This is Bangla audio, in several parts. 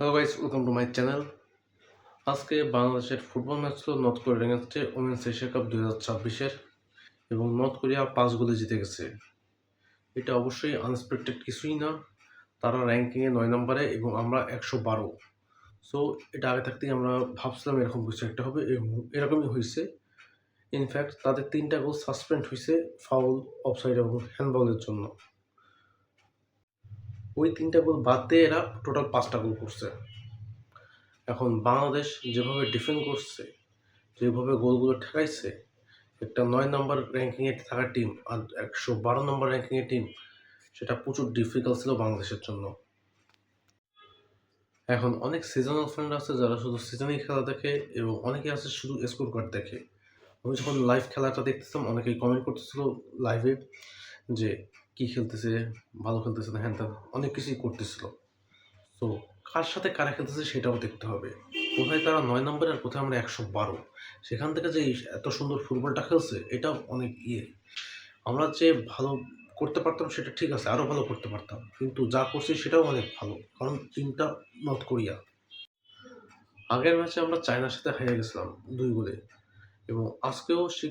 Hello guys, welcome to my channel. আজকে বাংলাদেশের ফুটবল ম্যাচ ছিল নর্থ কোরিয়ার এগেনস্টে ওমেন্স এশিয়া কাপ 2026-এর এবং নর্থ কোরিয়া 5 গোলে জিতে গেছে। এটা অবশ্যই আনএক্সপেক্টেড কিছুই না। তারা র্যাঙ্কিংয়ে 9 নম্বরে এবং আমরা 112। সো এটা আগে থাকতেই আমরা ভাবছিলাম এরকম কিছু একটা হবে এবং এরকমই হয়েছে। ইনফ্যাক্ট তাদের 3টা গোল সাসপেন্ড হয়েছে ফাউল, অফসাইড এবং হ্যান্ডবলের জন্য। ওই 3টা গোল বাদ দিয়ে এরা টোটাল 5টা গোল করছে। এখন বাংলাদেশ যেভাবে ডিফেন্ড করছে, যেভাবে গোলগুলো ঠেকাইছে, একটা 9 নম্বর র্যাঙ্কিংয়ে থাকা টিম আর 112 নম্বর র্যাঙ্কিংয়ের টিম, সেটা প্রচুর ডিফিকাল্ট ছিল বাংলাদেশের জন্য। এখন অনেক সিজনাল ফ্রেন্ড আছে যারা শুধু সিজনেই খেলা দেখে এবং অনেকে আছে শুধু স্কোর কার্ড দেখে। আমি যখন লাইভ খেলাটা দেখতেছিলাম অনেকেই কমেন্ট করতেছিল লাইভে যে কি খেলতেছে, ভালো খেলতেছে না, হ্যান ত্যান অনেক কিছুই করতেছিল। তো কার সাথে কারা খেলতেছে সেটাও দেখতে হবে। কোথায় তারা 9 নম্বরে আর কোথায় আমরা 112। সেখান থেকে যে এত সুন্দর ফুটবলটা খেলছে এটাও অনেক আমরা যে ভালো করতে পারতাম সেটা ঠিক আছে, আরও ভালো করতে পারতাম, কিন্তু যা করছি সেটাও অনেক ভালো, কারণ টিমটা নর্থ কোরিয়া। আগের ম্যাচে আমরা চায়নার সাথে হেরে গেছিলাম 2 গোলে এবং আজকেও সে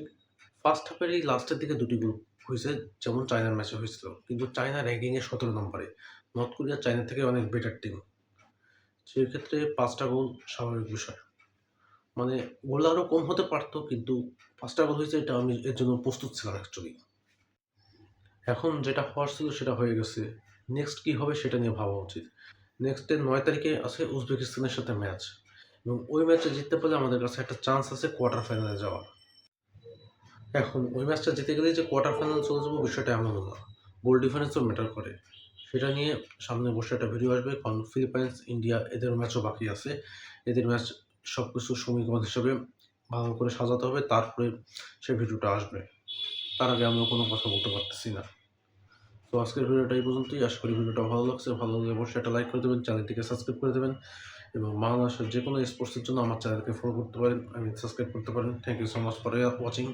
ফার্স্ট হাফের এই লাস্টের দিকে 2টি গোল হয়েছে, যেমন চায়নার ম্যাচে হয়েছিল। কিন্তু চায়না র্যাঙ্কিংয়ে 17 নম্বরে, নর্থ কোরিয়া চায়না থেকে অনেক বেটার টিম। সেক্ষেত্রে 5টা গোল স্বাভাবিক বিষয়। মানে গোল আরও কম হতে পারতো, কিন্তু 5টা গোল হয়েছে, এটা আমি এর জন্য প্রস্তুত ছিলাম অ্যাকচুয়ালি। এখন যেটা হওয়ার ছিল সেটা হয়ে গেছে। নেক্সট কী হবে সেটা নিয়ে ভাবা উচিত। নেক্সটের 9 তারিখে আছে উজবেকিস্তানের সাথে ম্যাচ এবং ওই ম্যাচে জিততে পারলে আমাদের কাছে একটা চান্স আছে কোয়ার্টার ফাইনালে যাওয়ার। এখন ওই ম্যাচটা জিতে গেলেই যে কোয়ার্টার ফাইনালে চলে যাবো বিষয়টা এমন না, গোল ডিফারেন্সও ম্যাটার করে। সেটা নিয়ে সামনে বসে একটা ভিডিও আসবে, কারণ ফিলিপাইন্স, ইন্ডিয়া এদের ম্যাচও বাকি আছে। এদের ম্যাচ সব কিছু সমীকরণ হিসেবে ভালো করে সাজাতে হবে, তারপরে সে ভিডিওটা আসবে। তার আগে আমিও কোনো কথা বলতে পারতেছি না। তো আজকের ভিডিওটা এই পর্যন্তই। আশা করি ভিডিওটা ভালো লাগছে। ভালো লাগলে অবশ্যই একটা লাইক করে দেবেন, চ্যানেলটিকে সাবস্ক্রাইব করে দেবেন এবং বাংলাদেশের যে কোনো স্পোর্টসের জন্য আমার চ্যানেলকে ফলো করতে পারেন, সাবস্ক্রাইব করতে পারেন। Thank you so much for watching.